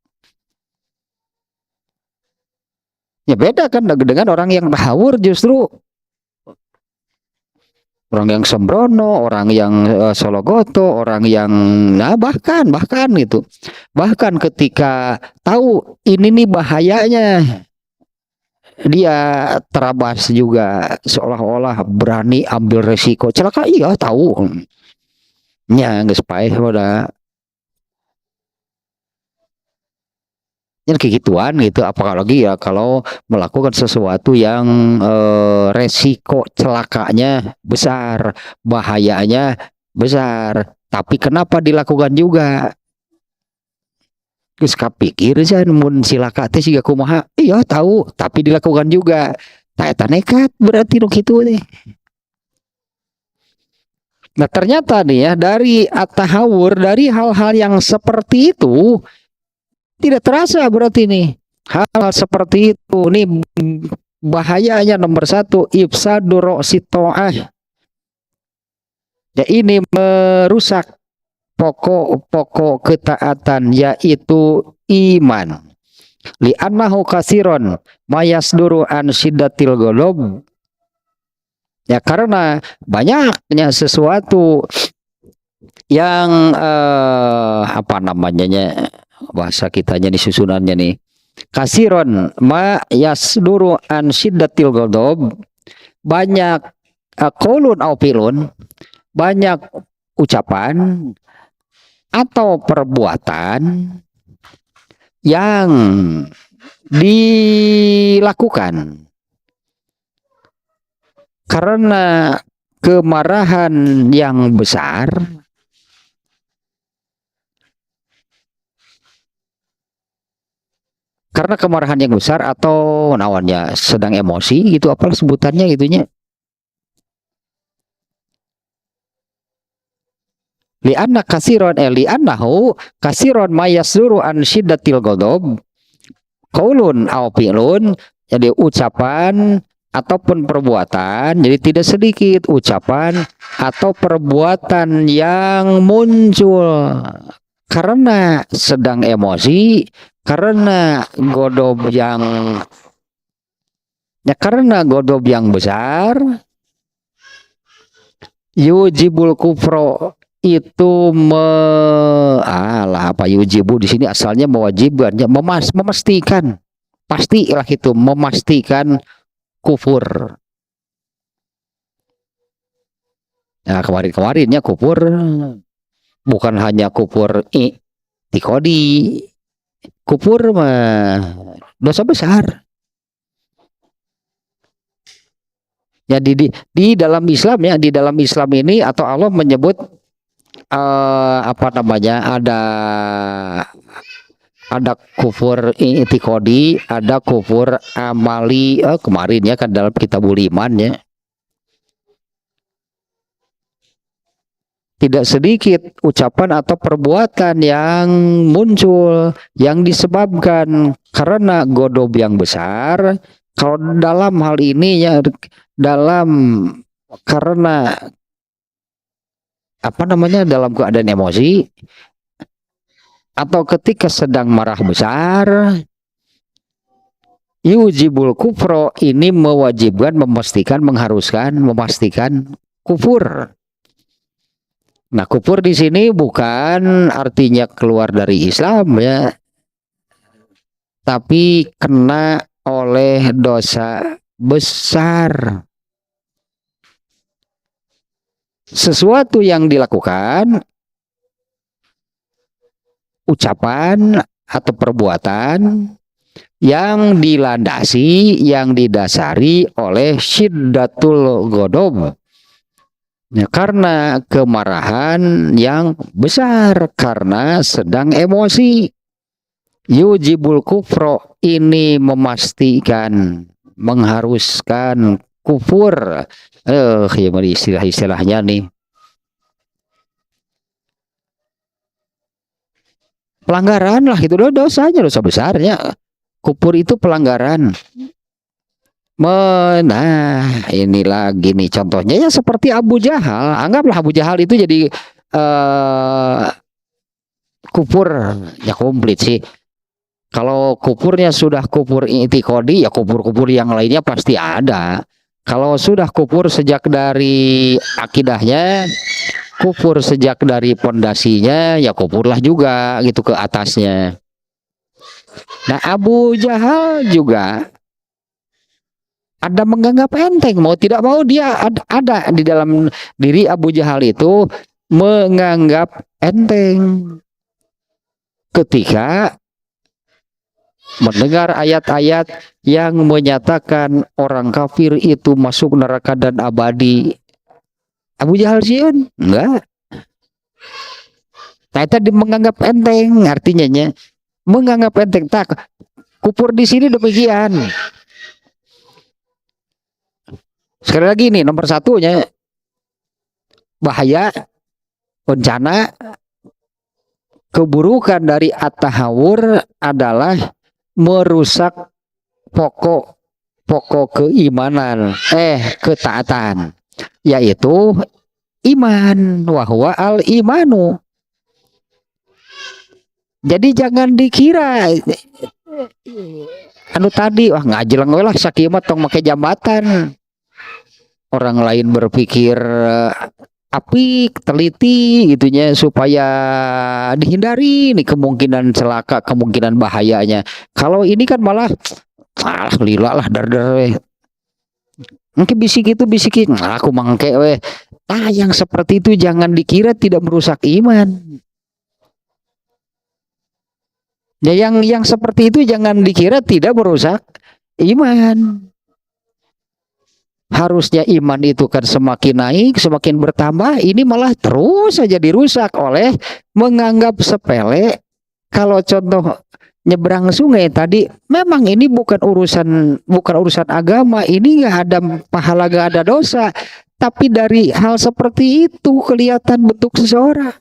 Ya beda kan dengan orang yang tahawur, justru orang yang sembrono, orang yang sologoto, orang yang bahkan gitu. Bahkan ketika tahu ini nih bahayanya, dia terabas juga, seolah-olah berani ambil resiko celaka. Iya tahu. Ya nggak sepaeh udah. Kayak gituan gitu, apalagi ya kalau melakukan sesuatu yang resiko celakanya besar, bahayanya besar, tapi kenapa dilakukan juga? Terus kapikir sih mun cilaka teh siga kumaha? Iya tahu, tapi dilakukan juga. Eta nekat berarti nu kitu teh. Nah, ternyata nih ya dari at-tahawur, dari hal-hal yang seperti itu tidak terasa berarti nih hal seperti itu nih bahayanya. Nomor satu, ifsadur sitoah, ya ini merusak pokok-pokok ketaatan yaitu iman. Li'annahu kasiron mayasduru an syiddatil ghadab, ya karena banyaknya sesuatu yang apa namanya bahasa kitanya di susunannya nih, kasiron ma yasduru an syiddatil ghadab, banyak qaulun au filun, banyak ucapan atau perbuatan yang dilakukan karena kemarahan yang besar, karena kemarahan yang besar atau nawannya sedang emosi gitu, apalah sebutannya gitunya. Li'anna kasiron li'annahu kasiron mayasduru an syiddatil ghadab qaulun aw fi'lun, jadi ucapan ataupun perbuatan, jadi tidak sedikit ucapan atau perbuatan yang muncul karena sedang emosi, karena godob yang besar, yujibul kufro, itu apa yujibu di sini asalnya mewajibkan, ya, memastikan, pastilah itu memastikan kufur. Nah, kemarinnya kufur bukan hanya kufur i'tiqadi, kufur mah dosa besar. Ya di dalam Islam ya, di dalam Islam ini atau Allah menyebut apa namanya, ada kufur i'tiqadi, ada kufur amali. Kemarin ya kan dalam kitabul iman ya. Tidak sedikit ucapan atau perbuatan yang muncul yang disebabkan karena godob yang besar. Kalau dalam hal ini ya, dalam karena apa namanya, dalam keadaan emosi atau ketika sedang marah besar, yujibul kufro, ini mewajibkan, memastikan, mengharuskan, memastikan kufur. Nah, kufur di sini bukan artinya keluar dari Islam ya, tapi kena oleh dosa besar. Sesuatu yang dilakukan, ucapan atau perbuatan yang dilandasi, yang didasari oleh syiddatul ghadab. Ya, karena kemarahan yang besar, karena sedang emosi. Yujibul kufro, ini memastikan, mengharuskan kufur. Ya istilah-istilahnya nih. Pelanggaran lah, itu dosanya, dosa besarnya. Kufur itu pelanggaran. Nah, ini lagi nih contohnya ya seperti Abu Jahal. Anggaplah Abu Jahal itu jadi kufur ya komplit sih. Kalau kufurnya sudah kufur i'tiqadi, ya kufur-kufur yang lainnya pasti ada. Kalau sudah kufur sejak dari akidahnya, kufur sejak dari pondasinya, ya kufurlah juga gitu ke atasnya. Nah, Abu Jahal juga ada menganggap enteng, mau tidak mau dia ada di dalam diri Abu Jahal itu menganggap enteng ketika mendengar ayat-ayat yang menyatakan orang kafir itu masuk neraka dan abadi. Abu Jahal sieun enggak. Nah, tadi menganggap enteng, artinya menganggap enteng. Tak, kufur di sini demikian. Sekali lagi nih, nomor satunya bahaya, bencana, keburukan dari at-tahawur adalah merusak pokok keimanan, ketaatan, yaitu iman, wahwa al imanu. Jadi jangan dikira anu tadi, wah ngajeleng lah sakieu tong make jambatan. Orang lain berpikir apik, teliti gitunya supaya dihindari nih kemungkinan celaka, kemungkinan bahayanya. Kalau ini kan malah lila lah dar mungkin bisik itu bisikin, aku mangke weh. Yang seperti itu jangan dikira tidak merusak iman. Ya, yang seperti itu jangan dikira tidak merusak iman. Harusnya iman itu kan semakin naik, semakin bertambah. Ini malah terus saja dirusak oleh menganggap sepele. Kalau contoh nyebrang sungai tadi, memang ini bukan urusan agama. Ini nggak ada pahala, nggak ada dosa. Tapi dari hal seperti itu kelihatan bentuk seseorang.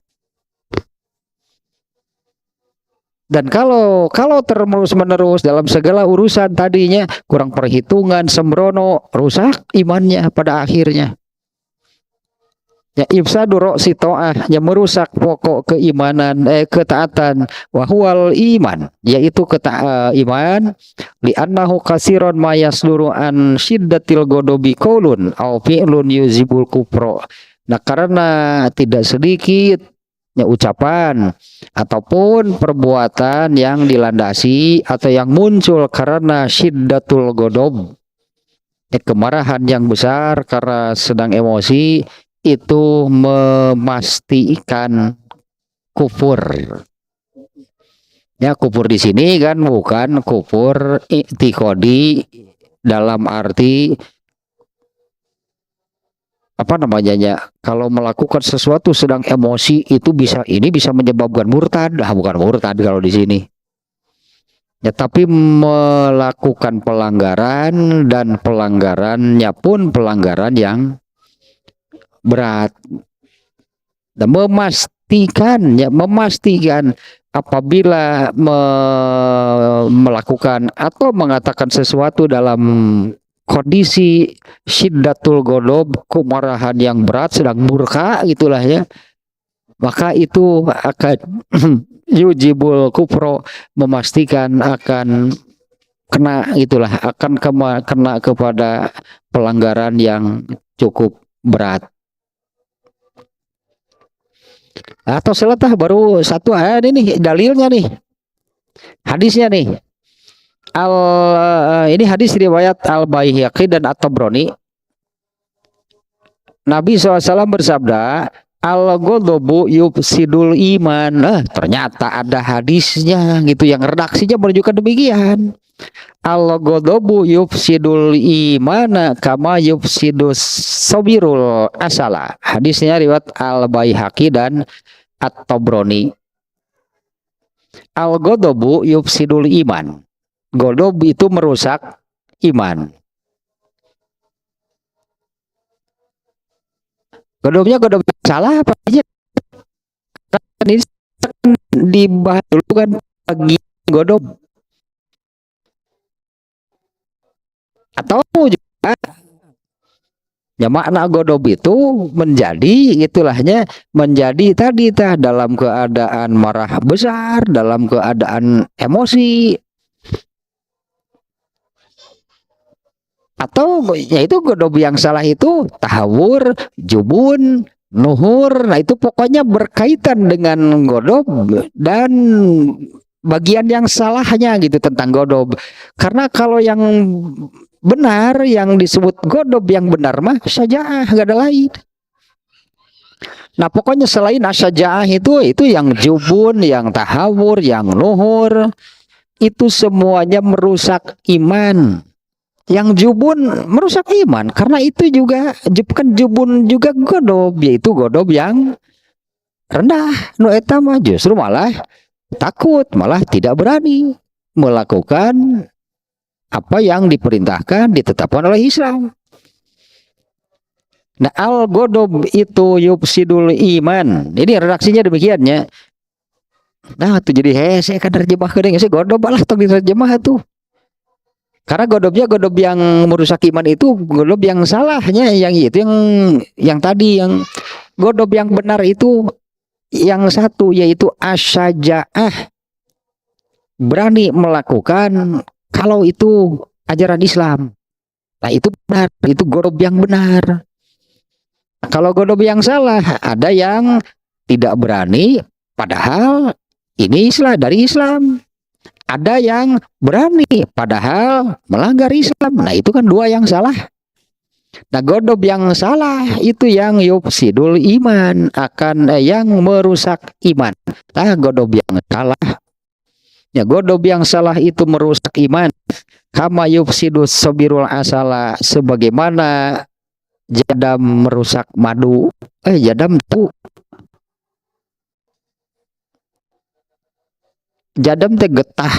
Dan kalau terus-menerus dalam segala urusan tadinya kurang perhitungan, sembrono, rusak imannya pada akhirnya. Ya ifsadu ro'si ta'ah, yang merusak pokok keimanan, ketaatan, wahwal iman, yaitu iman, li'annahu kasiron mayasduru an syiddatil godobi qaulun au fi'lun yuzibul kufro. Nah, karena tidak sedikit ucapan ataupun perbuatan yang dilandasi atau yang muncul karena syiddatul ghadab, kemarahan yang besar karena sedang emosi, itu memastikan kufur. Ya, kufur di sini kan bukan kufur i'tiqadi dalam arti apa namanya ya, kalau melakukan sesuatu sedang emosi itu bisa, ini bisa menyebabkan murtad. Bukan murtad kalau di sini ya, tapi melakukan pelanggaran, dan pelanggarannya pun pelanggaran yang berat. Dan memastikan apabila melakukan atau mengatakan sesuatu dalam kondisi syiddatul ghadab, kemarahan yang berat, sedang murka gitulah ya, maka itu akan yujibul kufro, memastikan akan kena, itulah akan kena kepada pelanggaran yang cukup berat. Atau seletah baru satu ayat ini dalilnya nih, hadisnya nih. Ini hadis riwayat Al-Baihaqi dan At-Tabrani. Nabi SAW bersabda, al-ghadabu yufsidul iman. Ternyata ada hadisnya gitu yang redaksinya menunjukkan demikian. Al-ghadabu yufsidul imana kama yufsidus sabirul asala. Hadisnya riwayat Al-Baihaqi dan At-Tabrani. Al-ghadabu yufsidul iman. Ghadab itu merusak iman. Ghadabnya ghadab salah apa aja? Ini dibahas dulu kan bagi ghadab. Atau juga ya, makna ghadab itu menjadi itulahnya, menjadi tadi dalam keadaan marah besar, dalam keadaan emosi, atau yaitu ghadab yang salah itu tahawur, jubun, nuhur. Nah itu pokoknya berkaitan dengan ghadab dan bagian yang salahnya gitu tentang ghadab. Karena kalau yang benar, yang disebut ghadab yang benar mah syaja'ah, gak ada lain. Nah pokoknya selain syaja'ah itu yang jubun, yang tahawur, yang nuhur, itu semuanya merusak iman. Yang jubun merusak iman, karena itu juga kan jubun juga ghadab, yaitu ghadab yang rendah. Nu eta mah justru malah takut, malah tidak berani melakukan apa yang diperintahkan, ditetapkan oleh Islam. Nah al-ghadab itu yufsidul iman. Ini redaksinya demikian ya. Nah itu jadi saya kan terjemah ke dengan ghadab lah tong diterjemah tuh. Karena ghadabnya ghadab yang merusak iman itu ghadab yang salahnya, yang itu yang tadi, yang ghadab yang benar itu yang satu, yaitu asyaja'ah, berani melakukan kalau itu ajaran Islam. Nah itu benar, itu ghadab yang benar. Kalau ghadab yang salah, ada yang tidak berani padahal ini Islam, dari Islam. Ada yang berani padahal melanggar Islam. Nah itu kan dua yang salah. Nah ghadab yang salah itu yang yufsidul iman, akan yang merusak iman. Nah ghadab yang salah, ya ghadab yang salah itu merusak iman. Kama yufsidus sabirul asala, sebagaimana jadam merusak madu. Jadam tuh, jadam teh getah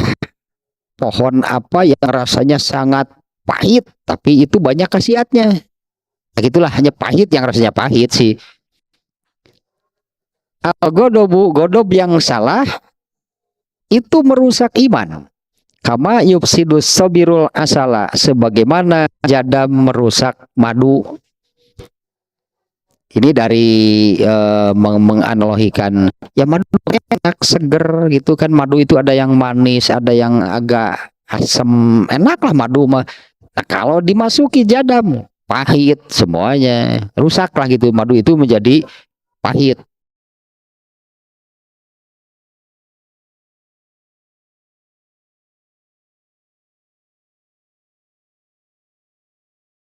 pohon apa yang rasanya sangat pahit, tapi itu banyak khasiatnya. Nah, itulah hanya pahit, yang rasanya pahit sih. Al-ghadabu, ghadab yang salah itu merusak iman. Kama yufsidus sabirul asala, sebagaimana jadam merusak madu. Ini dari menganalogikan ya, madu enak, seger gitu kan. Madu itu ada yang manis, ada yang agak asam, enak lah madu mah. Nah, kalau dimasuki jadam, pahit semuanya, rusak lah gitu. Madu itu menjadi pahit.